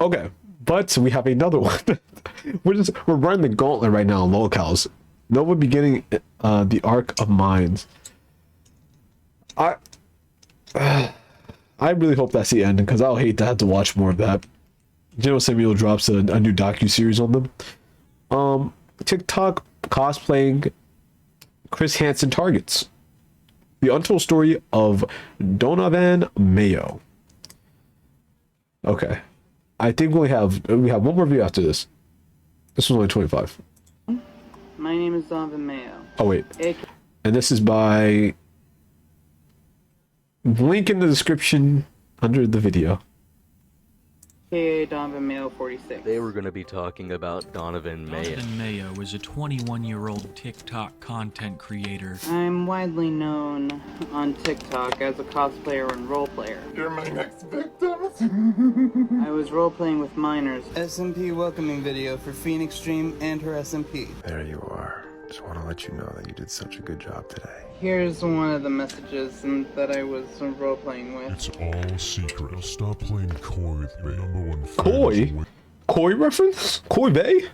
Okay, but we have another one. we're running the gauntlet right now on locales. Nova beginning the Arc of Mines. I really hope that's the ending, because I'll hate to have to watch more of that. Saimir drops a new docu-series on them. TikTok cosplaying Chris Hansen targets. The untold story of Donovan Mayo. Okay. I think we have one more video after this. This was only 25. My name is Donovan Mayo. Oh wait. And this is by link in the description under the video. aka Donovan Mayo 46. They were going to be talking about Donovan Mayo. Donovan Mayo is a 21-year-old TikTok content creator. I'm widely known on TikTok as a cosplayer and roleplayer. You're my next victim. I was roleplaying with minors. SMP welcoming video for Phoenix Dream and her SMP. There you are. Just want to let you know that you did such a good job today. Here's one of the messages that I was roleplaying with. It's all secret. Now stop playing coy with me. Number one fan Coy? is away. Coy reference? Coy Bay?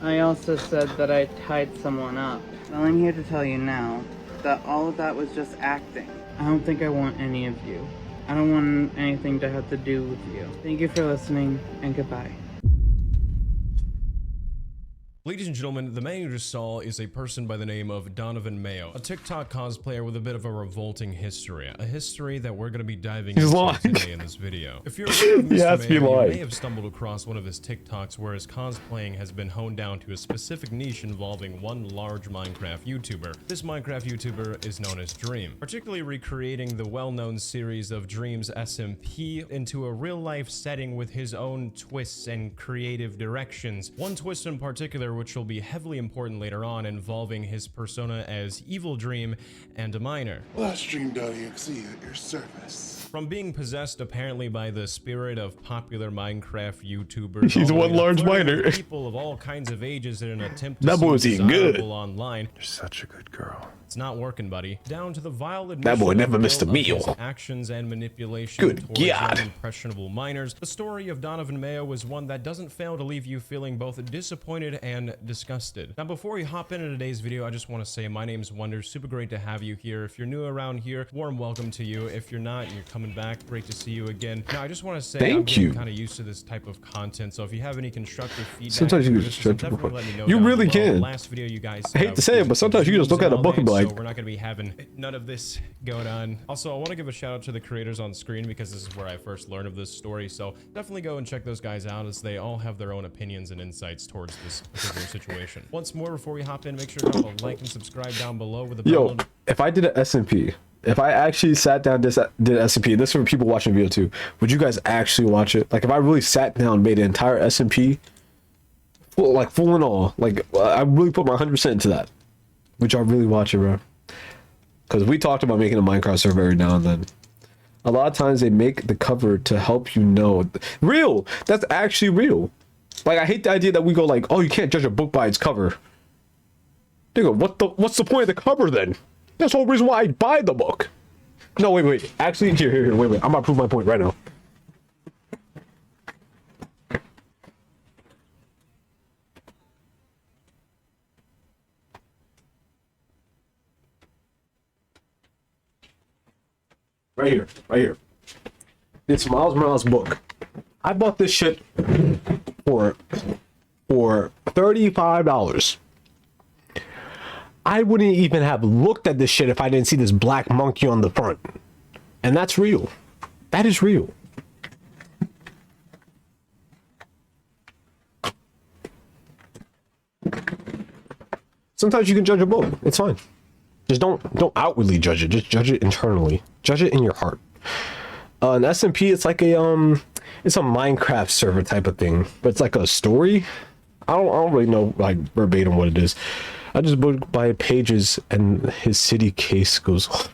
I also said that I tied someone up. Well, I'm here to tell you now that all of that was just acting. I don't think I want any of you. I don't want anything to have to do with you. Thank you for listening, and goodbye. Ladies and gentlemen, the man you just saw is a person by the name of Donovan Mayo, a TikTok cosplayer with a bit of a revolting history, a history that we're going to be diving into today in this video. If you're aware of Mr. Mayo, you may have stumbled across one of his TikToks where his cosplaying has been honed down to a specific niche involving one large Minecraft YouTuber. This Minecraft YouTuber is known as Dream, particularly recreating the well-known series of Dream's SMP into a real-life setting with his own twists and creative directions. One twist in particular, which will be heavily important later on, involving his persona as Evil Dream and a miner. Last Dream.exe at your service. From being possessed apparently by the spirit of popular Minecraft YouTubers, he's one large miner. People of all kinds of ages in an attempt to that boy's eating good online. You're such a good girl. It's not working, buddy. Down to the vile admission that boy never missed a meal. Actions and manipulation good God. Impressionable miners. The story of Donovan Mayo is one that doesn't fail to leave you feeling both disappointed and disgusted. Now, before we hop into today's video, I just want to say my name's Wonder. Super great to have you here. If you're new around here, warm welcome to you. If you're not, you're coming back. Great to see you again. Now, I just want to say I'm kind of used to this type of content, so if you have any constructive feedback, sometimes you you really can. Last video, you guys. I hate to say it, but sometimes you just look at a book and be like, so we're not going to be having none of this going on. Also, I want to give a shout out to the creators on screen because this is where I first learned of this story, so definitely go and check those guys out as they all have their own opinions and insights towards this particular situation. Once more, before we hop in, make sure to drop a like and subscribe down below with the bell. Yo, if I did an SMP, if I actually sat down did SMP, this is for people watching the video too, would you guys actually watch it? Like if I really sat down and made an entire SMP, like full and all, like I really put my 100% into that, would y'all really watch it, bro? Because we talked about making a Minecraft server every now and then. A lot of times they make the cover to help you know. Real! That's actually real. Like, I hate the idea that we go like, oh, you can't judge a book by its cover. Nigga, what's the point of the cover then? That's the whole reason why I buy the book. No, wait. Actually, here, wait. I'm gonna prove my point right now. Right here. It's Miles Morales' book. I bought this shit for $35. I wouldn't even have looked at this shit if I didn't see this black monkey on the front. And that's real. That is real. Sometimes you can judge a book. It's fine. Just don't outwardly judge it. Just judge it internally. Judge it in your heart. An SMP, it's like it's a Minecraft server type of thing, but it's like a story. I don't really know like verbatim what it is. I just booked by pages, and his city case goes on.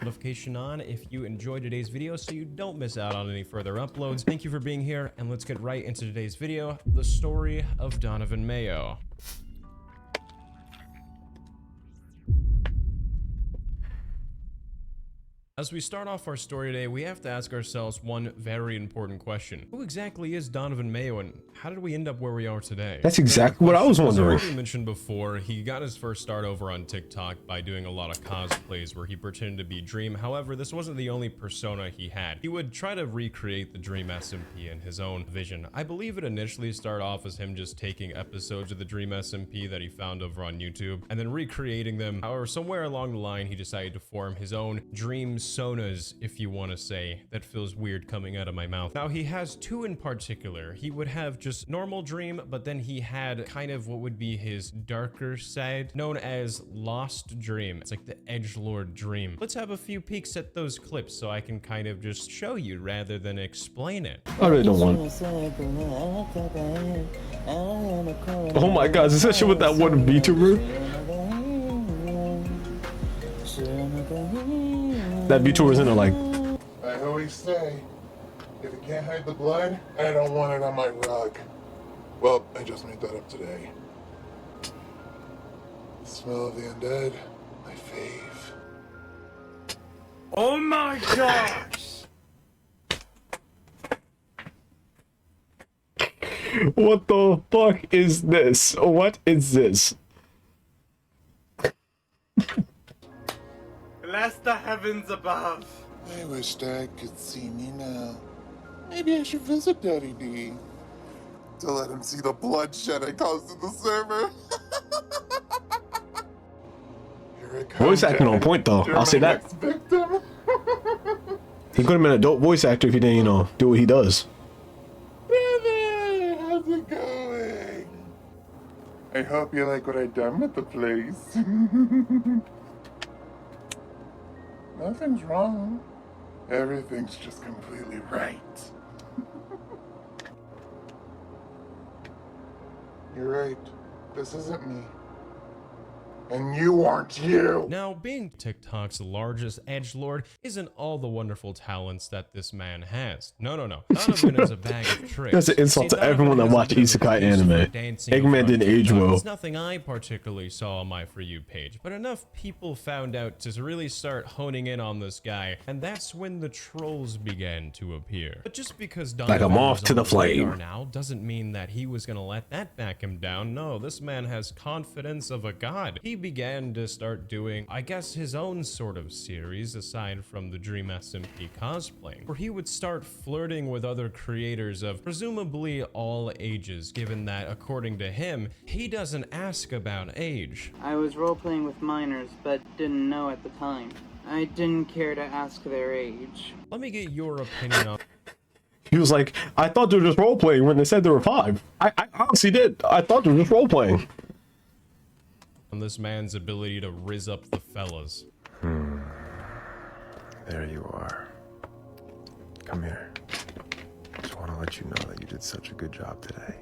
Notification on if you enjoyed today's video so you don't miss out on any further uploads. Thank you for being here, and let's get right into today's video, the story of Donovan Mayo. As we start off our story today, we have to ask ourselves one very important question. Who exactly is Donovan Mayo, and how did we end up where we are today? That's exactly what I was wondering. As I already mentioned before, he got his first start over on TikTok by doing a lot of cosplays where he pretended to be Dream. However, this wasn't the only persona he had. He would try to recreate the Dream SMP in his own vision. I believe it initially started off as him just taking episodes of the Dream SMP that he found over on YouTube and then recreating them. However, somewhere along the line, he decided to form his own Dream Sonas, if you want to say. That feels weird coming out of my mouth. Now, he has two in particular. He would have just normal Dream, but then he had kind of what would be his darker side, known as Lost Dream. It's like the edgelord Dream. Let's have a few peeks at those clips so I can kind of just show you rather than explain it. I really don't want. Oh my god, is this shit with that one VTuber? That VTuber's in it like. I always say, if you can't hide the blood, I don't want it on my rug. Well, I just made that up today. The smell of the undead, my fave. Oh my gosh! What the fuck is this? What is this? Bless the heavens above. I wish Dad could see me now. Maybe I should visit Daddy D to let him see the bloodshed I caused in the server. Here it comes, Voice acting on Dad. point though. You're I'll say my that. next victim. He could have been a dope voice actor if he didn't, you know, do what he does. Brother, how's it going? I hope you like what I done with the place. Nothing's wrong. Everything's just completely right. You're right. This isn't me. And you aren't you. Now, being TikTok's largest edgelord isn't all the wonderful talents that this man has. No. Donovan is a bag of tricks. That's an insult to everyone that watch isekai anime. Eggman didn't age well. It's nothing I particularly saw on my For You page, but enough people found out to really start honing in on this guy, and that's when the trolls began to appear. But just because Donovan Like a moth was to on the flame. radar now doesn't mean that he was gonna let that back him down. No, this man has confidence of a god. He began to start doing, I guess, his own sort of series aside from the Dream SMP cosplaying, where he would start flirting with other creators of presumably all ages, given that, according to him, he doesn't ask about age. I was role-playing with minors, but didn't know at the time. I didn't care to ask their age. Let me get your opinion on He was like, I thought they were just role playing when they said they were 5. I honestly did. I thought they were just role playing. this man's ability to rizz up the fellas. There you are. Come here. Just want to let you know that you did such a good job today.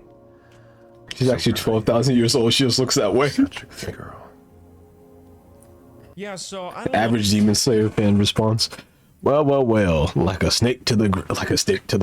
She's actually 12,000 years old. She just looks that way. Such a good girl. Yeah, so I don't Average Demon Slayer fan response. Well, like a snake to the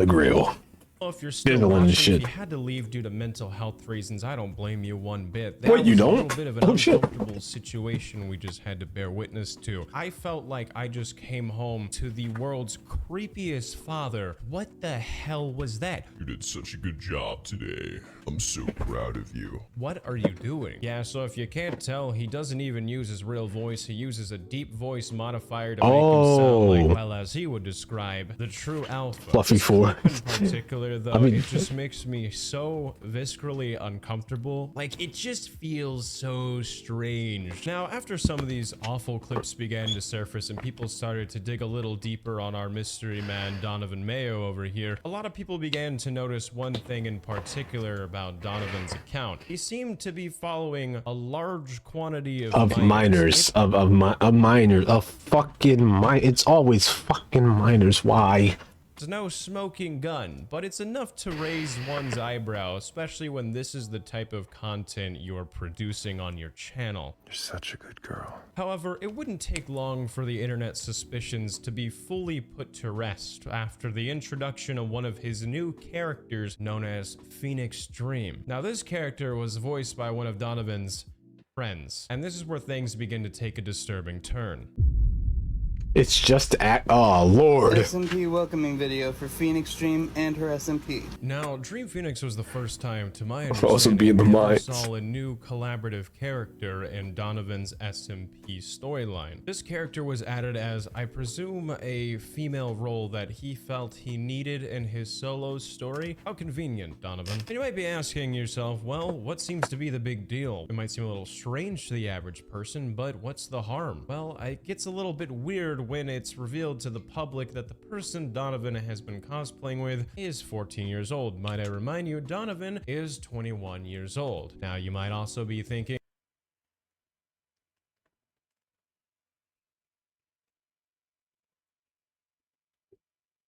grill. know if you're still Fiddling and watching. shit. If you had to leave due to mental health reasons, I don't blame you one bit. Wait, That you was don't? A little bit of an Oh, shit. uncomfortable situation we just had to bear witness to. I felt like I just came home to the world's creepiest father. What the hell was that? You did such a good job today. I'm so proud of you. What are you doing? Yeah, so if you can't tell, he doesn't even use his real voice. He uses a deep voice modifier to make him sound like, well, as he would describe, the true alpha. Fluffy This 4. clip in particular, though, I mean- it just makes me so viscerally uncomfortable. Like, it just feels so strange. Now, after some of these awful clips began to surface and people started to dig a little deeper on our mystery man, Donovan Mayo over here, a lot of people began to notice one thing in particular about Donovan's account. He seemed to be following a large quantity of Minors, of fucking minors. It's always fucking minors. Why? It's no smoking gun, but it's enough to raise one's eyebrow, especially when this is the type of content you're producing on your channel. You're such a good girl. However, it wouldn't take long for the internet suspicions to be fully put to rest after the introduction of one of his new characters known as Phoenix Dream. Now, this character was voiced by one of Donovan's friends, and this is where things begin to take a disturbing turn. It's just act. Oh Lord. SMP welcoming video for Phoenix Dream and her SMP. Now, Dream Phoenix was the first time, to my Also understanding, be in the we ever mines. saw a new collaborative character in Donovan's SMP storyline. This character was added as, I presume, a female role that he felt he needed in his solo story. How convenient, Donovan. And you might be asking yourself, well, what seems to be the big deal? It might seem a little strange to the average person, but what's the harm? Well, it gets a little bit weird when it's revealed to the public that the person Donovan has been cosplaying with is 14 years old. Might I remind you, Donovan is 21 years old. Now, you might also be thinking,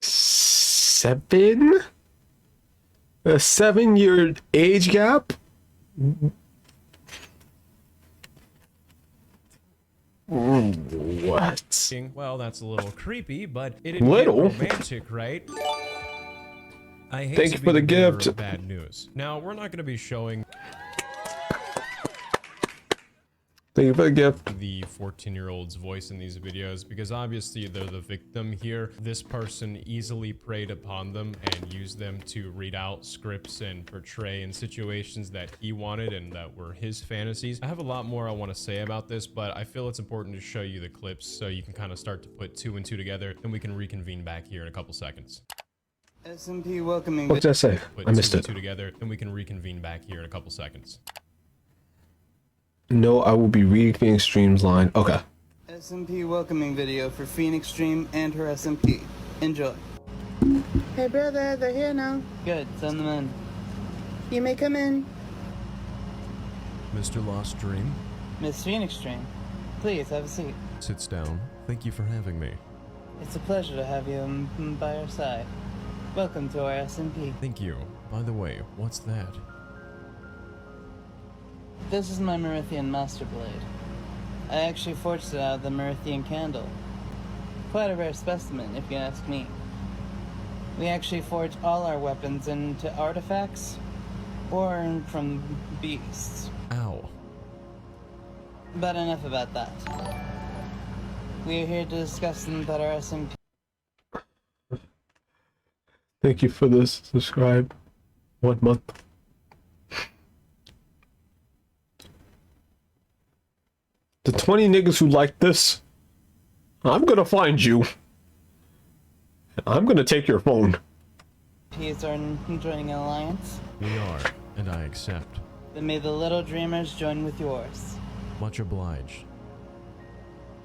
Seven? A 7-year age gap? What? well, that's a little creepy, but it Little? romantic, right? I hate Thank to you be for the the bearer gift. of bad news. Now, we're not going to be showing Thank you for the gift. the 14-year-old's voice in these videos because obviously they're the victim here. This person easily preyed upon them and used them to read out scripts and portray in situations that he wanted and that were his fantasies. I have a lot more I want to say about this, but I feel it's important to show you the clips so you can kind of start to put 2 and 2 together, and we can reconvene back here in a couple seconds. SMP welcoming What did I say? Put I missed 2 and it. 2 together, and we can reconvene back here in a couple seconds. No, I will be reading Phoenix Stream's line. Okay. SMP welcoming video for Phoenix Dream and her SMP. Enjoy. Hey brother, they're here now. Good, send them in. You may come in. Mr. Lost Dream, Miss Phoenix Dream, please have a seat. sits down. Thank you for having me. It's a pleasure to have you by our side. Welcome to our SMP. Thank you. By the way, what's that? This is my Merithian Master Blade. I actually forged it out of the Merithian candle. Quite a rare specimen, if you ask me. We actually forge all our weapons into artifacts or from beasts. Ow. But enough about that. We are here to discuss about our SMP. Thank you for this. Subscribe. 1 month. The 20 niggas who like this, I'm gonna find you. I'm gonna take your phone. Are joining an alliance? We are, and I accept. Then may the little dreamers join with yours. Much obliged.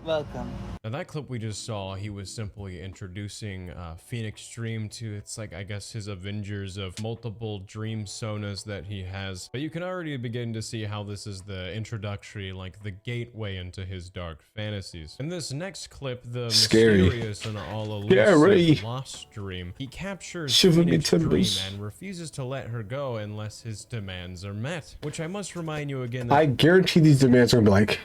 Welcome. Now that clip we just saw, he was simply introducing Phoenix Dream to, it's like, I guess, his Avengers of multiple dream sonas that he has. But you can already begin to see how this is the introductory, like the gateway into his dark fantasies. In this next clip, the Scary. mysterious and all Scary. elusive Lost Dream, he captures Shiver me Phoenix Dream timbers. and refuses to let her go unless his demands are met. Which I must remind you again that I guarantee these demands are gonna be like,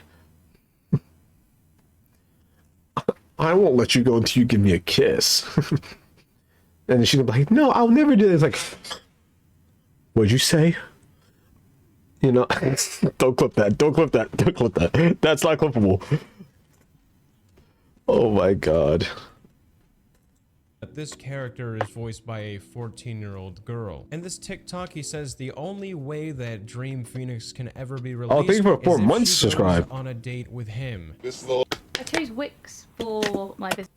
I won't let you go until you give me a kiss. And then she's gonna be like, no, I'll never do this. Like, what'd you say? You know, don't clip that. Don't clip that. Don't clip that. That's not clippable. Oh my god. this character is voiced by a 14-year-old girl. In this TikTok, he says the only way that Dream Phoenix can ever be released thank you for 4 is if months she subscribe. goes on a date with him. I chose Wix for my business.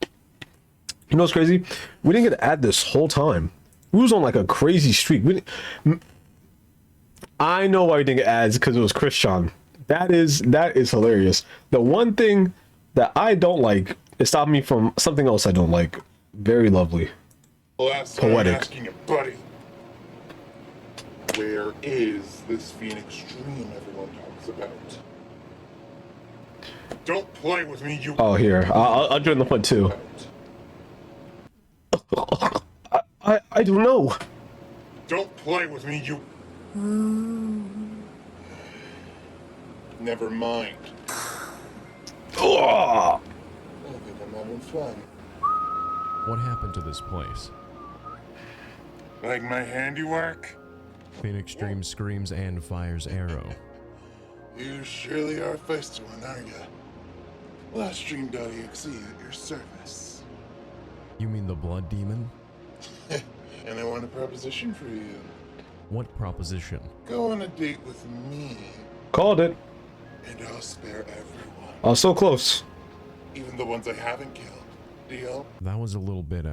You know what's crazy? We didn't get to add this whole time. We was on like a crazy streak. I know why we didn't get ads, because it was Christian. That is hilarious. The one thing that I don't like, it stopped me from something else I don't like. Very lovely. Last Poetic. I'm asking you, buddy. Where is this Phoenix Dream everyone talks about? Don't play with me, you. Oh, here. I'll join the fun too. I don't know. Don't play with me, you. Never mind. Oh, I think I'm having fun. What happened to this place? Like my handiwork? Phoenix Dream screams and fires arrow. You surely are a feisty one, aren't you? Livestream.exe at your service. You mean the blood demon? And I want a proposition for you. What proposition? Go on a date with me, Called it. and I'll spare everyone. I was so close. Even the ones I haven't killed. Deal? That was a little bit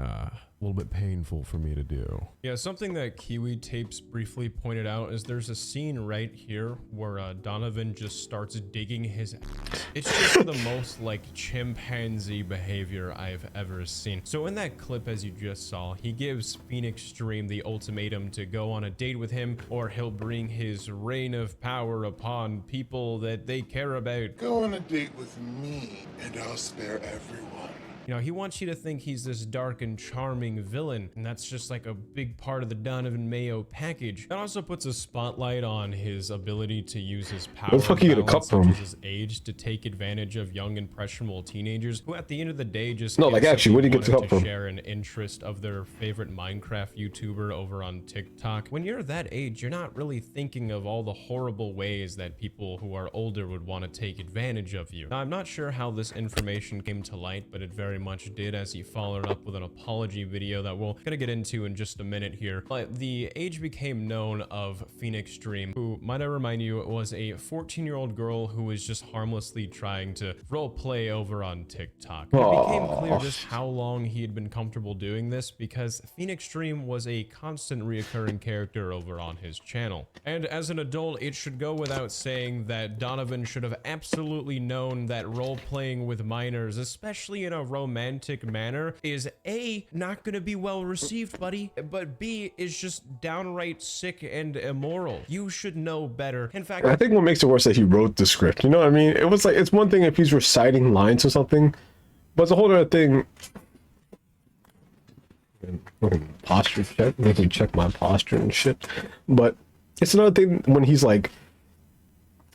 painful for me to do. Yeah, something that Kiwi Tapes briefly pointed out is there's a scene right here where Donovan just starts digging his ass. It's just the most like chimpanzee behavior I've ever seen. So in that clip, as you just saw, he gives Phoenix Dream the ultimatum to go on a date with him or he'll bring his reign of power upon people that they care about. Go on a date with me, and I'll spare everyone. You know, he wants you to think he's this dark and charming villain, and that's just like a big part of the Donovan Mayo package. It also puts a spotlight on his ability to use his power Where the fuck you get a cup from? his age to take advantage of young impressionable teenagers who at the end of the day just No, like, actually, where do you get the wanted cup to from? share an interest of their favorite Minecraft YouTuber over on TikTok. When you're that age, you're not really thinking of all the horrible ways that people who are older would want to take advantage of you. Now, I'm not sure how this information came to light, but it very much did, as he followed up with an apology video that we're gonna get into in just a minute here. But the age became known of Phoenix Dream, who, might I remind you, was a 14-year-old girl who was just harmlessly trying to role play over on TikTok. It became clear just how long he had been comfortable doing this because Phoenix Dream was a constant reoccurring character over on his channel. And as an adult, it should go without saying that Donovan should have absolutely known that role-playing with minors, especially in a romantic manner, is A, not gonna be well received, buddy, but B, is just downright sick and immoral. You should know better. In fact, I think what makes it worse is that he wrote the script. You know what I mean? It was like, it's one thing if he's reciting lines or something, but it's a whole other thing. Posture check, make me check my posture and shit. But it's another thing when he's like,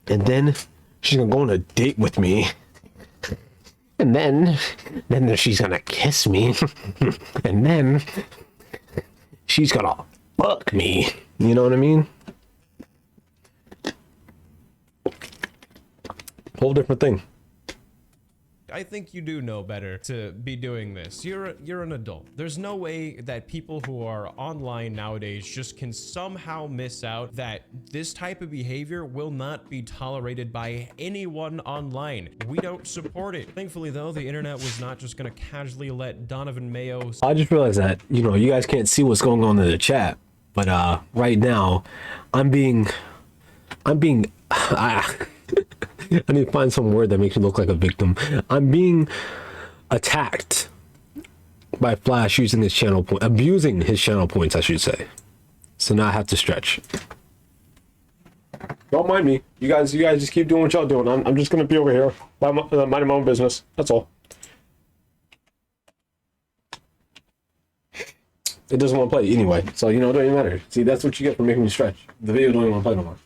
and then she's gonna go on a date with me. And then she's gonna kiss me. And then she's gonna fuck me. You know what I mean? Whole different thing. I think you do know better to be doing this. You're an adult. There's no way that people who are online nowadays just can somehow miss out that this type of behavior will not be tolerated by anyone online. We don't support it. Thankfully, though, the internet was not just gonna casually let Donovan Mayo. I just realized that, you know, you guys can't see what's going on in the chat, but right now I'm being I need to find some word that makes me look like a victim. I'm being attacked by Flash using his channel point, abusing his channel points, I should say. So now I have to stretch. Don't mind me. You guys just keep doing what y'all doing. I'm just gonna be over here, minding my own business. That's all. It doesn't want to play anyway, so you know it don't even matter. See, that's what you get for making me stretch. The video don't even want to play no more.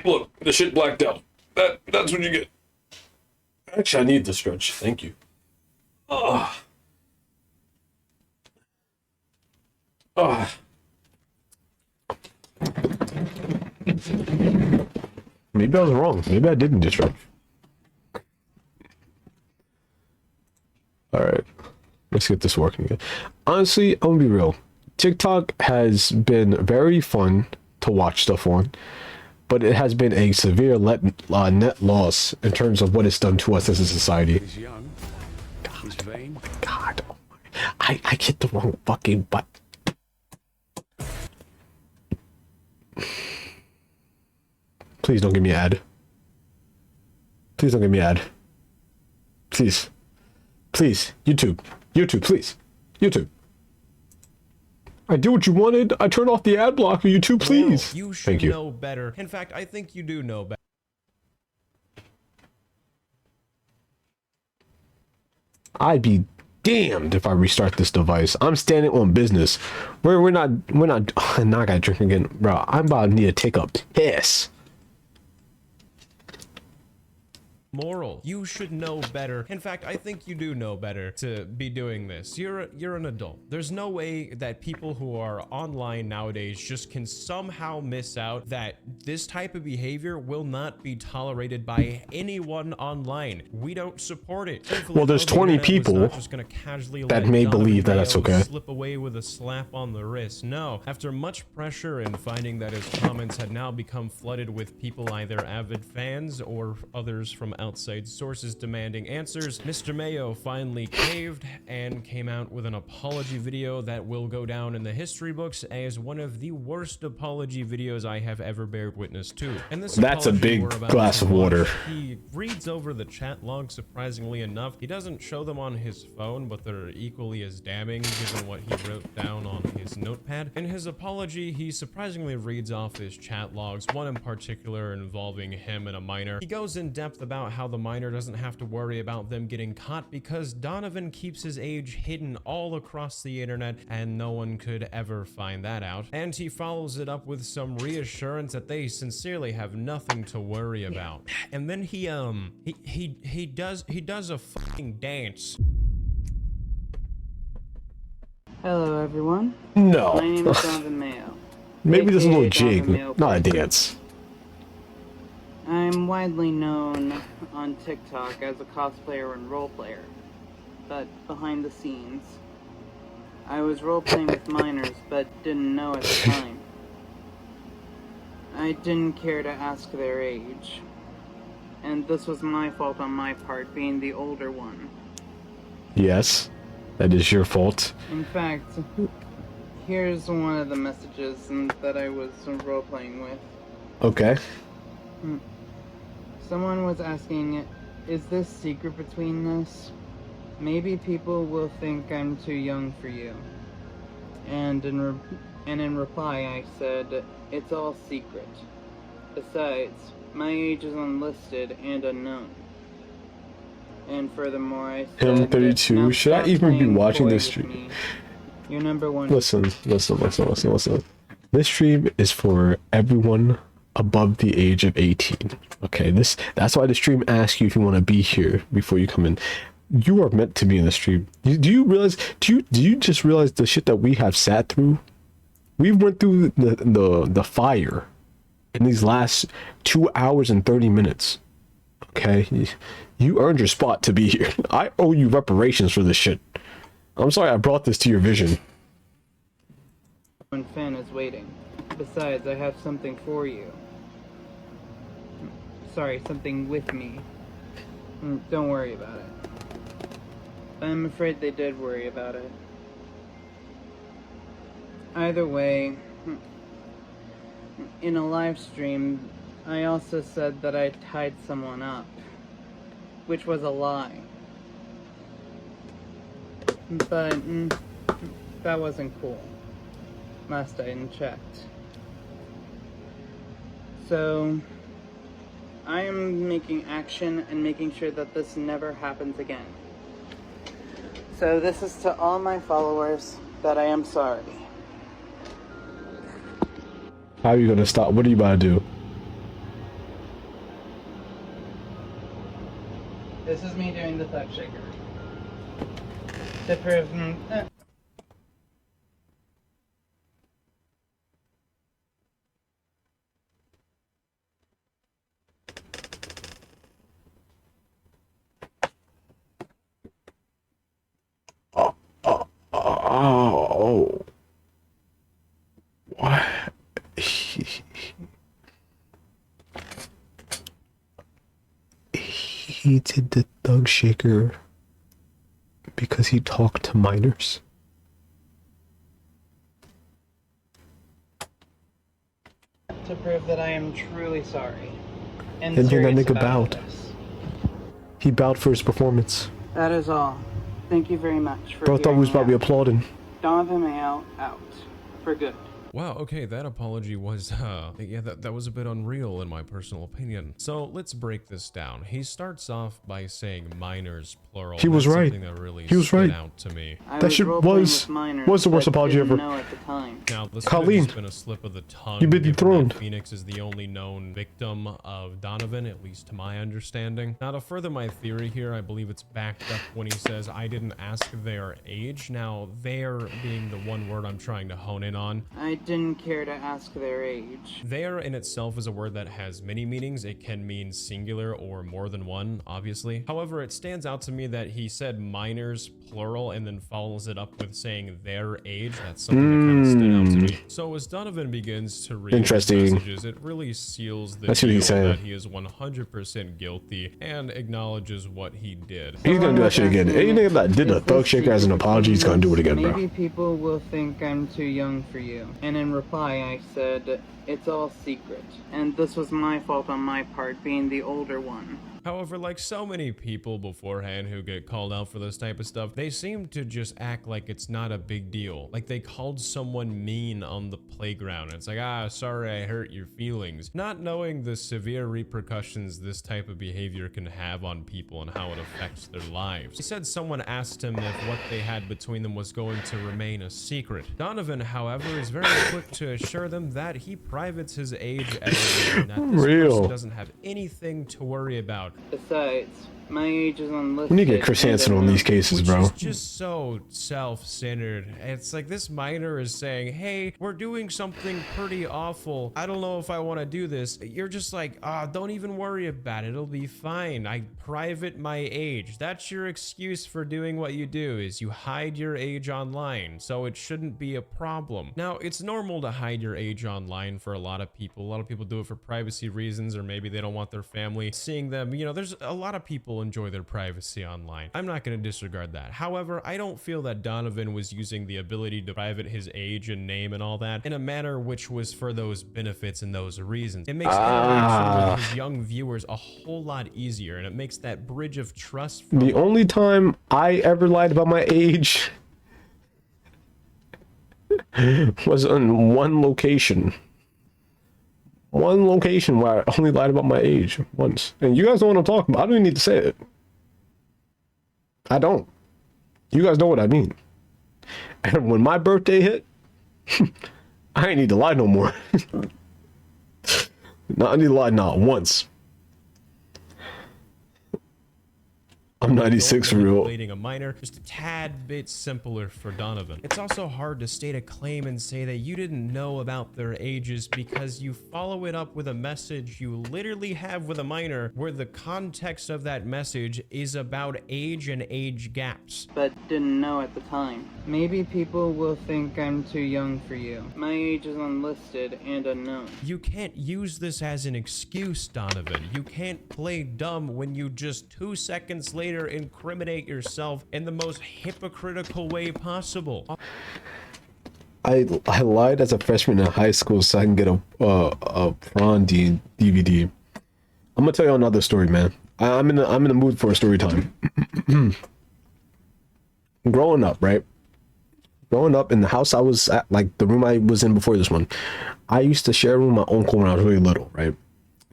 Look, the shit blacked out. That's what you get. Actually, I need the stretch. Thank you. Oh. Oh. Maybe I was wrong. Maybe I didn't just stretch. Alright. Let's get this working again. Honestly, I'm gonna be real. TikTok has been very fun to watch stuff on, but it has been a severe net loss in terms of what it's done to us as a society. He's young. He's vain. Oh my god. Oh my. I hit the wrong fucking button. Please don't give me an ad. Please don't give me an ad. Please. Please. YouTube. YouTube, please. YouTube. I did what you wanted. I turned off the ad blocker, YouTube, please. You should Thank you. know better. In fact, I think you do know better. I'd be damned if I restart this device. I'm standing on business. We're not oh, now I gotta drink again. Bro, I'm about to need to take a piss. moral. You should know better. In fact, I think you do know better to be doing this. You're an adult. There's no way that people who are online nowadays just can somehow miss out that this type of behavior will not be tolerated by anyone online. We don't support it. Thankfully, Well, there's the 20 internet was people not just gonna casually that let may Donovan believe that that's Mayo okay. slip away with a slap on the wrist. No, after much pressure and finding that his comments had now become flooded with people either avid fans or others from outside sources demanding answers, Mr. Mayo finally caved and came out with an apology video that will go down in the history books as one of the worst apology videos I have ever bared witness to. And this That's a apology big we're about glass to of water. watch, he reads over the chat log surprisingly enough. He doesn't show them on his phone, but they're equally as damning given what he wrote down on his notepad. In his apology, he surprisingly reads off his chat logs, one in particular involving him and a minor. He goes in depth about how the minor doesn't have to worry about them getting caught because Donovan keeps his age hidden all across the internet and no one could ever find that out. And he follows it up with some reassurance that they sincerely have nothing to worry about. And then he does a fucking dance. Hello, everyone. No. My name is Donovan Mayo. Maybe there's a little aka jig, Donovan Mayo not a Play. dance. I'm widely known on TikTok as a cosplayer and role player, but behind the scenes, I was role playing with minors, but didn't know at the time. I didn't care to ask their age, and this was my fault on my part, being the older one. Yes, that is your fault. In fact, here's one of the messages that I was role playing with. Okay. Someone was asking, is this secret between us? Maybe people will think I'm too young for you. And in reply I said, it's all secret. Besides, my age is unlisted and unknown. And furthermore, I said, Him 32. "Now Should I stop even be playing watching coy this with stream? me. You're number one." Listen. This stream is for everyone above the age of 18. Okay, that's why the stream asks you if you want to be here before you come in. You are meant to be in the stream. Do you realize? Do you just realize the shit that we have sat through? We went through the fire in these last 2 hours and 30 minutes. Okay, you earned your spot to be here. I owe you reparations for this shit. I'm sorry I brought this to your vision. One fan is waiting. Besides, I have something for you. Sorry, something with me. Don't worry about it. I'm afraid they did worry about it. Either way, in a live stream, I also said that I tied someone up, which was a lie. But that wasn't cool. Last I checked. So I am making action and making sure that this never happens again. So this is to all my followers that I am sorry. How are you gonna stop? What are you about to do? This is me doing the thug shaker. To prove Oh. What? He did the thug shaker because he talked to minors. to prove that I am truly sorry. And And then that serious nigga about bowed. this. He bowed for his performance. That is all. Thank you very much for Bro thought we was hearing about to be me out. applauding. Donovan Mayo out. For good. Wow, okay, that apology was, yeah, that was a bit unreal in my personal opinion. So let's break this down. He starts off by saying minors, plural. He was That's right. something that really He was stood right. out to me. That shit was the worst apology ever. Know at the time. Now, this could have Colleen, just been a slip of the tongue. you've been given dethroned. that Phoenix is the only known victim of Donovan, at least to my understanding. Now, to further my theory here, I believe it's backed up when he says, I didn't ask their age. Now, their being the one word I'm trying to hone in on. I didn't care to ask their age. There in itself is a word that has many meanings. It can mean singular or more than one, obviously. However, it stands out to me that he said minors, plural, and then follows it up with saying their age. That's something that kind of stood out to me. So as Donovan begins to read his messages, it really seals the deal that he is 100% guilty and acknowledges what he did. He's gonna do that shit again. Any nigga that did a thug shaker as an apology, he's gonna do it again, bro. Maybe people will think I'm too young for you. And in reply, I said, it's all secret. And this was my fault on my part, being the older one. However, like so many people beforehand who get called out for this type of stuff, they seem to just act like it's not a big deal. Like they called someone mean on the playground. It's like, ah, sorry I hurt your feelings. Not knowing the severe repercussions this type of behavior can have on people and how it affects their lives. He said someone asked him if what they had between them was going to remain a secret. Donovan, however, is very quick to assure them that he privates his age every day, and that this person doesn't have anything to worry about. Besides, my age is unlisted. We need to get Chris Hansen on these cases, bro. Which is just so self-centered. It's like this minor is saying, hey, we're doing something pretty awful. I don't know if I want to do this. You're just like, don't even worry about it. It'll be fine. I private my age. That's your excuse for doing what you do, is you hide your age online. So it shouldn't be a problem. Now, it's normal to hide your age online for a lot of people. A lot of people do it for privacy reasons, or maybe they don't want their family seeing them. You know, there's a lot of people enjoy their privacy online. I'm not going to disregard that. However, I don't feel that Donovan was using the ability to private his age and name and all that in a manner which was for those benefits and those reasons. It makes interaction with his young viewers a whole lot easier, and it makes that bridge of trust. The only time I ever lied about my age was in one location. One location where I only lied about my age once. And you guys know what I'm talking about. I don't even need to say it. I don't. You guys know what I mean. And when my birthday hit, I ain't need to lie no more. I need to lie not once. I'm 96 for real. A minor, just a tad bit simpler for Donovan. It's also hard to state a claim and say that you didn't know about their ages because you follow it up with a message you literally have with a minor where the context of that message is about age and age gaps. But didn't know at the time. Maybe people will think I'm too young for you. My age is unlisted and unknown. You can't use this as an excuse, Donovan. You can't play dumb when you just 2 seconds later incriminate yourself in the most hypocritical way possible. I lied as a freshman in high school so I can get a prawn DVD. I'm gonna tell you another story, man. I'm in the mood for a story time. Growing up, right? Growing up in the house I was at, like the room I was in before this one, I used to share a room with my uncle when I was really little, right?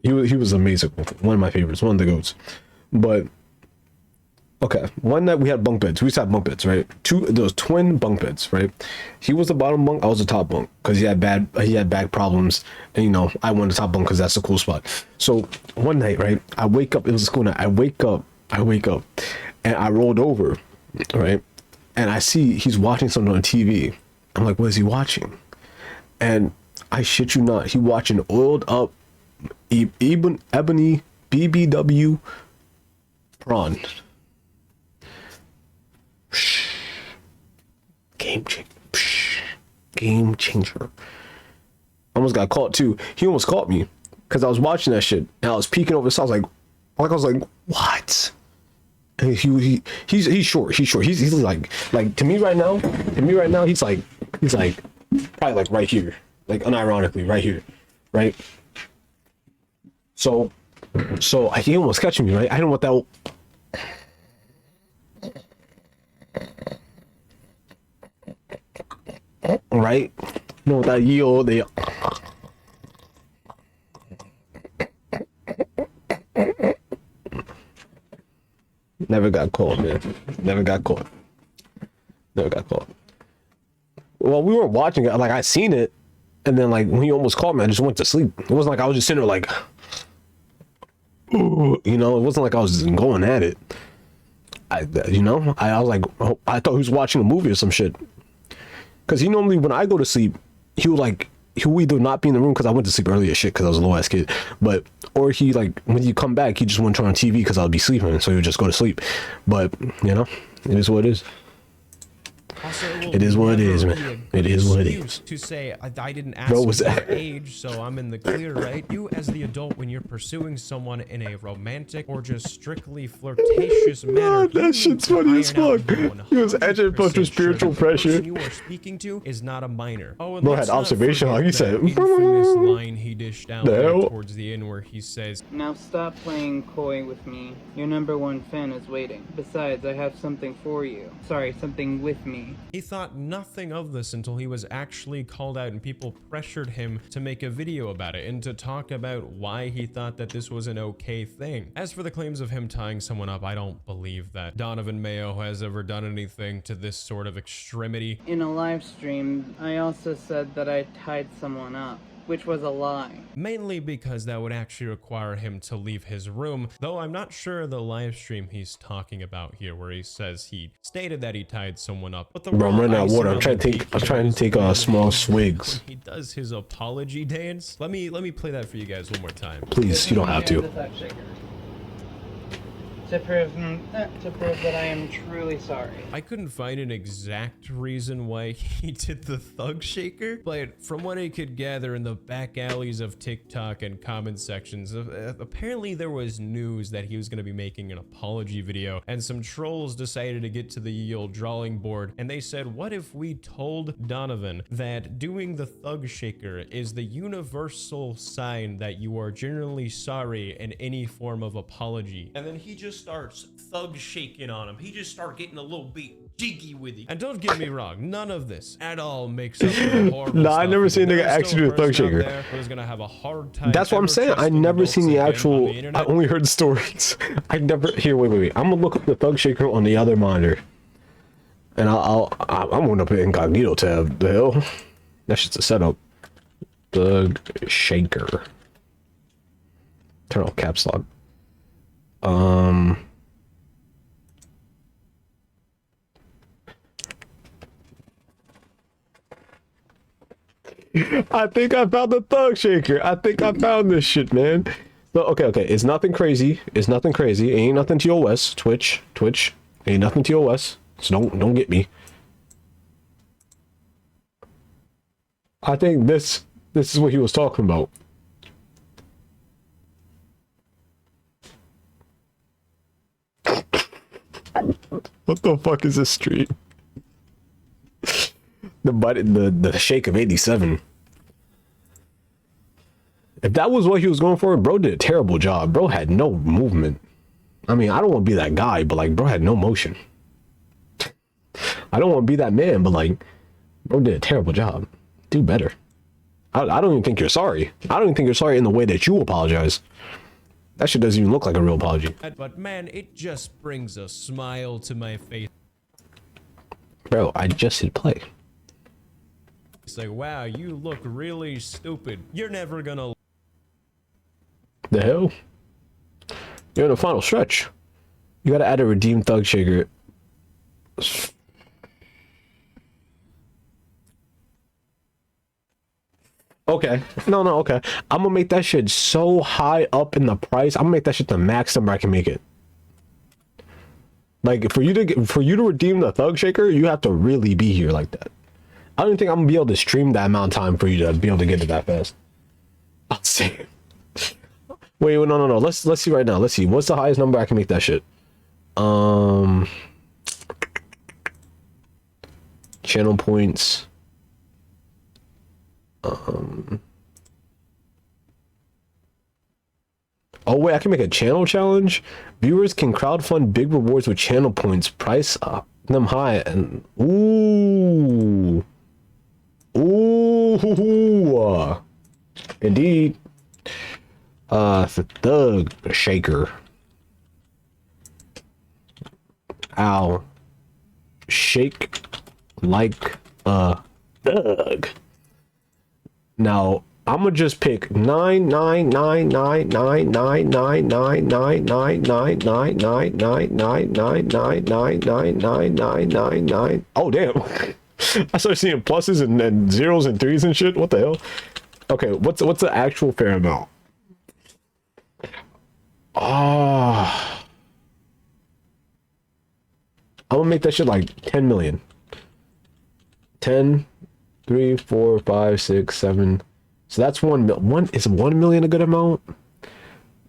He was amazing, one of my favorites, one of the goats. But okay, one night we had bunk beds. We used to have bunk beds, right? There was twin bunk beds, right? He was the bottom bunk, I was the top bunk, because he had back problems, and you know, I wanted the top bunk because that's the cool spot. So one night, right, I wake up, it was a school night, I wake up, and I rolled over, right? And I see he's watching something on TV. I'm like, what is he watching? And I shit you not, he watching oiled up ebony BBW prawn. Game changer. Almost got caught too. He almost caught me because I was watching that shit and I was peeking over. So I was like, what? And he's short. He's like to me right now. He's like probably like right here, like unironically right here, right? So he almost catching me, right? I didn't want that. Right? No, that yo, they. Never got caught, man. Never got caught. Never got caught. Well, we weren't watching it. Like, I seen it, and then like when he almost caught me, I just went to sleep. It wasn't like I was just sitting there like, you know. It wasn't like I was just going at it. I was like, oh, I thought he was watching a movie or some shit. Cause he normally, when I go to sleep, he will either not be in the room because I went to sleep early as shit because I was a low ass kid, or he like when you come back, he just wouldn't turn on TV because I'll be sleeping, so he would just go to sleep. But you know, it is what it is. Also, it is what it is, man. It is what it is. To say I didn't ask Bro, you was your that- age, so I'm in the clear, right? You, as the adult, when you're pursuing someone in a romantic or just strictly flirtatious manner, that shit's funny as fuck. He was edging under spiritual pressure. You are speaking to is not a minor. Oh, and Bro let's had not observation, forget like he that said. infamous line he dished out The there hell? towards the end, where he says, Now stop playing coy with me. Your #1 fan is waiting. Besides, I have something for you. Sorry, something with me. he thought nothing of this until he was actually called out and people pressured him to make a video about it and to talk about why he thought that this was an okay thing. As for the claims of him tying someone up, I don't believe that Donovan Mayo has ever done anything to this sort of extremity. In a live stream, I also said that I tied someone up, which was a lie. Mainly because that would actually require him to leave his room, though I'm not sure the live stream he's talking about here, where he says he stated that he tied someone up. But the Bro, I'm running out of icing water. on I'm trying the to cake take is small when swigs. he does his apology dance. Let me play that for you guys one more time. Please, you don't have to. To prove that I am truly sorry. I couldn't find an exact reason why he did the thug shaker, but from what I could gather in the back alleys of TikTok and comment sections, apparently there was news that he was going to be making an apology video, and some trolls decided to get to the old drawing board, and they said, what if we told Donovan that doing the thug shaker is the universal sign that you are genuinely sorry in any form of apology? And then he just starts thug shaking on him. He just started getting a little bit jiggy with it. And don't get me wrong, none of this at all makes up for the horrible Nah, I never seen a nigga There's actually still do a thug person out shaker. there who's gonna have a hard time That's what I'm ever saying. I trusting never adults seen the again on actual. the internet. I only heard the stories. I never. Here, wait. I'm gonna look up the thug shaker on the other monitor, and I'm going up in incognito tab. The hell, that's just a setup. Thug shaker. Turn off caps lock. I think I found the thug shaker. I think I found this shit, man. So, okay. It's nothing crazy. It ain't nothing TOS. Twitch. Ain't nothing TOS. So don't get me. I think this is what he was talking about. What the fuck is this stream? The shake of 87. If that was what he was going for, bro did a terrible job. Bro had no movement. I mean, I don't want to be that guy, but like, bro had no motion. I don't want to be that man, but like, bro did a terrible job. Do better. I don't even think you're sorry. I don't even think you're sorry in the way that you apologize. That shit doesn't even look like a real apology. But man, it just brings a smile to my face. Bro, I just hit play. It's like, wow, you look really stupid. You're never gonna... The hell? You're in the final stretch. You gotta add a redeemed thug shaker. Okay. No, okay. I'm gonna make that shit so high up in the price. I'm gonna make that shit the max number I can make it. Like, for you to redeem the thug shaker, you have to really be here like that. I don't think I'm gonna be able to stream that amount of time for you to be able to get it that fast. I'll see. Wait, no. Let's see right now. Let's see. What's the highest number I can make that shit? Channel points. Oh wait, I can make a channel challenge. Viewers can crowdfund big rewards with channel points. Price them high and ooh. Ooh, indeed. The thug shaker. I'll shake like a thug. Now I'm gonna just pick 999999999999999999999999999999999999999999999999999999999999999999999999999999999. Oh damn! I started seeing pluses and zeros and threes and shit. What the hell? Okay, what's the actual fair amount? Ah, I'm gonna make that shit like 10 million. 10, 3, 4, 5, 6, 7. So that's 1 mil. Is 1 million a good amount?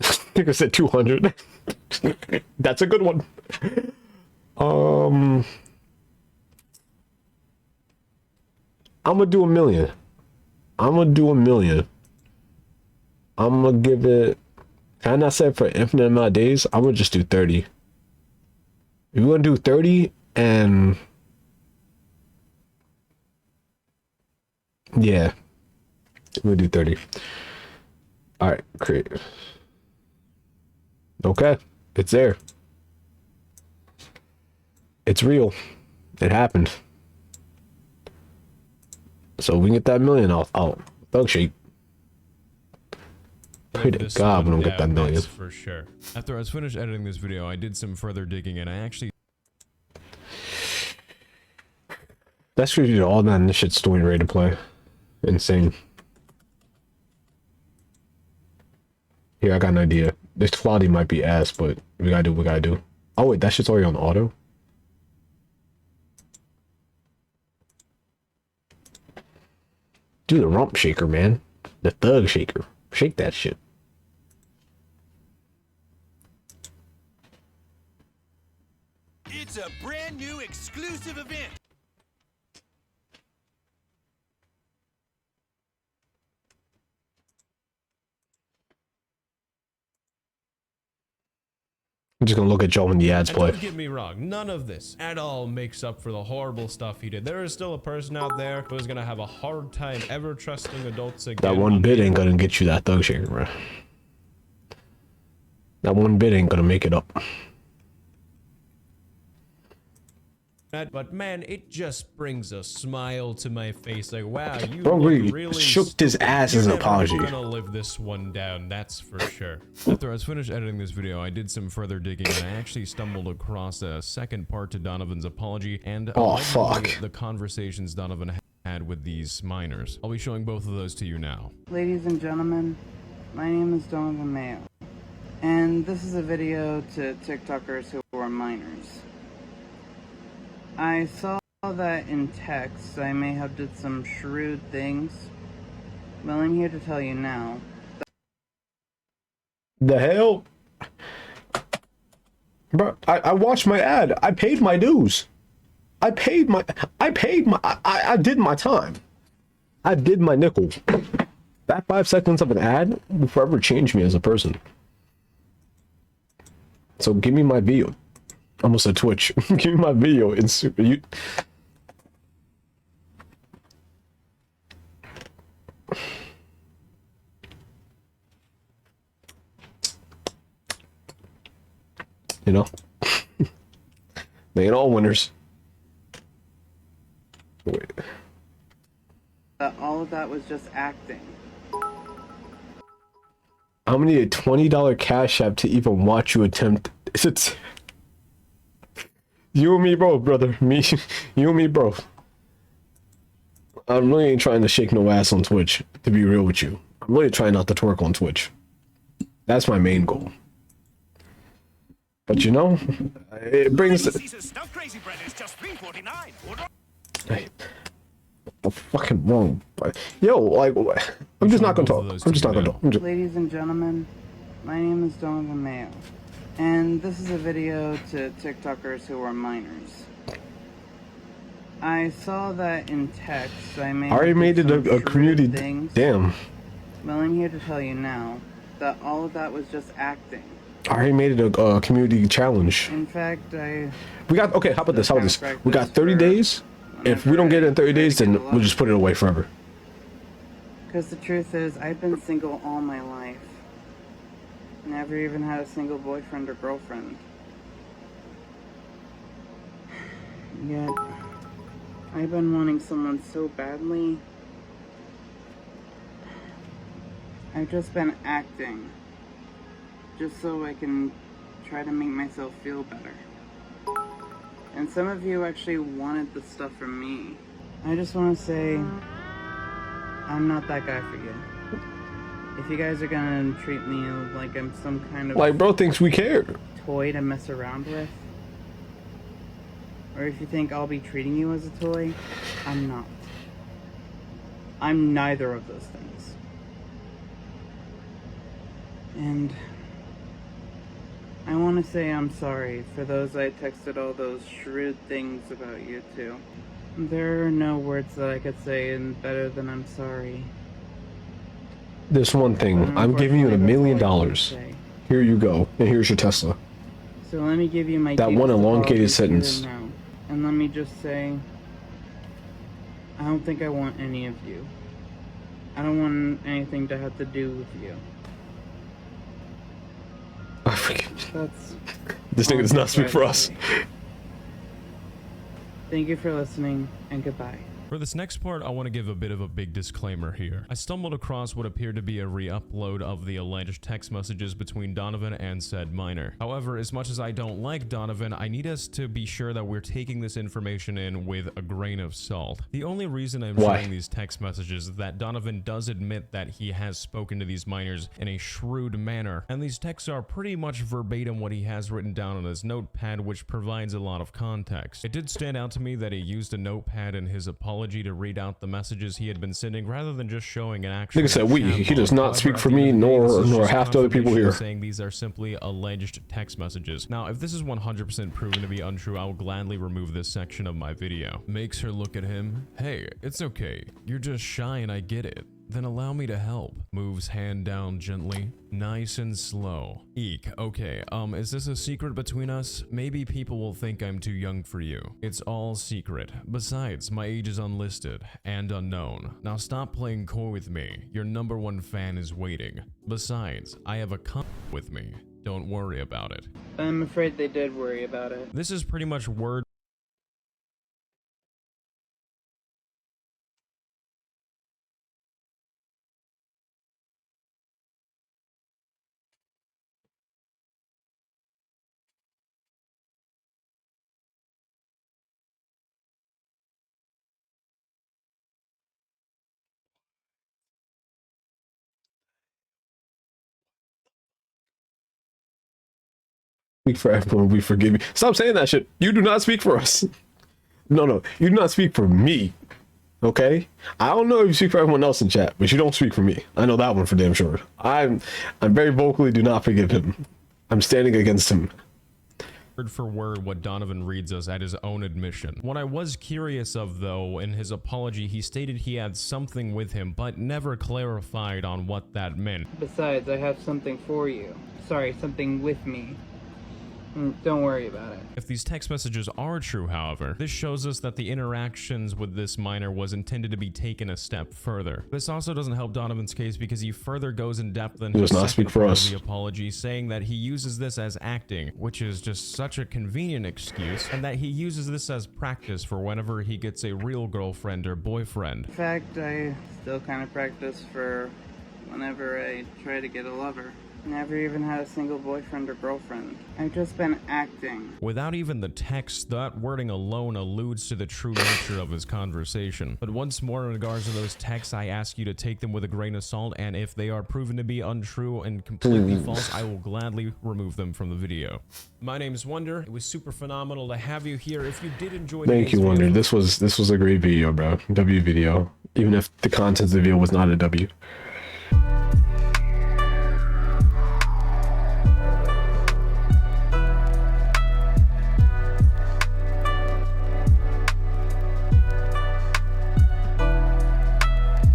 I think I said 200. That's a good one. I'm gonna do 1 million. I'm gonna do 1 million. I'm gonna give it. Can I say for infinite amount of days? I'm gonna just do 30. If you wanna do 30 and yeah, I'm gonna do 30. All right, create. Okay, it's there. It's real. It happened. So we can get that million off. Oh, thug shake. Pray to God we don't get that million. For sure. After I was finished editing this video, I did some further digging and I actually... That's because all that and this shit's still ready to play. Insane. Here, I got an idea. This quality might be ass, but we gotta do what we gotta do. Oh wait, that shit's already on auto. Do the rump shaker, man. The thug shaker. Shake that shit. It's a brand new exclusive event. I'm just gonna look at Joe when the ads play. Don't get me wrong, none of this at all makes up for the horrible stuff he did. There is still a person out there who's gonna have a hard time ever trusting adults again. That one bit ain't gonna get you that thug shaker, bro. That one bit ain't gonna make it up. But man, it just brings a smile to my face. Like, wow, you bro, really shook his ass as an apology. You're gonna live this one down, that's for sure. After I was finished editing this video, I did some further digging and I actually stumbled across a second part to Donovan's apology and the conversations Donovan had with these minors. I'll be showing both of those to you now. Ladies and gentlemen, my name is Donovan Mayo, and this is a video to TikTokers who are minors. I saw that in text I may have did some shrewd things. Well, I'm here to tell you now. The hell? Bro, I watched my ad. I paid my dues. I did my time. I did my nickel. That 5 seconds of an ad will forever change me as a person. So give me my video. Almost a Twitch. Give me my video in super you. You know, they ain't all winners. Wait. All of that was just acting. I'm gonna need a $20 cash app to even watch you attempt. It's you and me both, brother. You and me both. I really ain't trying to shake no ass on Twitch, to be real with you. I'm really trying not to twerk on Twitch. That's my main goal. But you know, it brings... Hey, the fucking wrong. Yo, like, I'm just not gonna talk. I'm just not gonna talk. Ladies and gentlemen, my name is Donovan Mayo, and this is a video to TikTokers who are minors. I saw that in text. I already made it a community things. Damn. Well, I'm here to tell you now that all of that was just acting. I already made it a community challenge. In fact, we got, okay, how about this? We got 30 days. If we don't get it in 30 days, then we'll just put it away forever. Because the truth is, I've been single all my life. Never even had a single boyfriend or girlfriend. Yet, I've been wanting someone so badly. I've just been acting. Just so I can try to make myself feel better. And some of you actually wanted this stuff from me. I just want to say, I'm not that guy for you. If you guys are gonna treat me like I'm some kind of Like, bro thinks we care. toy to mess around with, or if you think I'll be treating you as a toy, I'm not. I'm neither of those things. And I want to say I'm sorry for those I texted all those shrewd things about you two. There are no words that I could say better than I'm sorry. There's one thing. I'm giving you $1 million. Here you go. And here's your Tesla. So let me give you my That one deepest elongated apologies here sentence. and now. And let me just say, I don't think I want any of you. I don't want anything to have to do with you. I forget. That's This nigga does not speak for us. Thank you for listening, and goodbye. For this next part, I want to give a bit of a big disclaimer here. I stumbled across what appeared to be a re-upload of the alleged text messages between Donovan and said minor. However, as much as I don't like Donovan, I need us to be sure that we're taking this information in with a grain of salt. The only reason I'm sharing these text messages is that Donovan does admit that he has spoken to these minors in a shrewd manner, and these texts are pretty much verbatim what he has written down on his notepad, which provides a lot of context. It did stand out to me that he used a notepad in his apology to read out the messages he had been sending rather than just showing an actual Nigga said we. He does not speak for me nor half the other people here. Saying these are simply alleged text messages. Now, if this is 100% proven to be untrue, I will gladly remove this section of my video. Makes her look at him. Hey, it's okay. You're just shy and I get it. Then allow me to help. Moves hand down gently, nice and slow. Eek, okay, is this a secret between us? Maybe people will think I'm too young for you. It's all secret. Besides, my age is unlisted and unknown. Now stop playing coy with me. Your #1 fan is waiting. Besides, I have a with me. Don't worry about it. I'm afraid they did worry about it. This is pretty much word. Speak for everyone. We forgive you. Stop saying that shit. You do not speak for us. No. You do not speak for me. Okay? I don't know if you speak for everyone else in chat, but you don't speak for me. I know that one for damn sure. I'm very vocally do not forgive him. I'm standing against him. Word for word what Donovan reads us at his own admission. What I was curious of, though, in his apology, he stated he had something with him, but never clarified on what that meant. Besides, I have something for you. Sorry, something with me. Don't worry about it. If these text messages are true, however, this shows us that the interactions with this minor was intended to be taken a step further. This also doesn't help Donovan's case because he further goes in depth in his second part of the apology, saying that he uses this as acting, which is just such a convenient excuse, and that he uses this as practice for whenever he gets a real girlfriend or boyfriend. In fact, I still kind of practice for whenever I try to get a lover. Never even had a single boyfriend or girlfriend. I've just been acting. Without even the text, that wording alone alludes to the true nature of his conversation. But once more, in regards to those texts, I ask you to take them with a grain of salt, and if they are proven to be untrue and completely false, I will gladly remove them from the video. My name is Wonder. It was super phenomenal to have you here. If you did enjoy Thank you, Wonder. This was a great video, bro. W video. Even if the content of the video was not a W.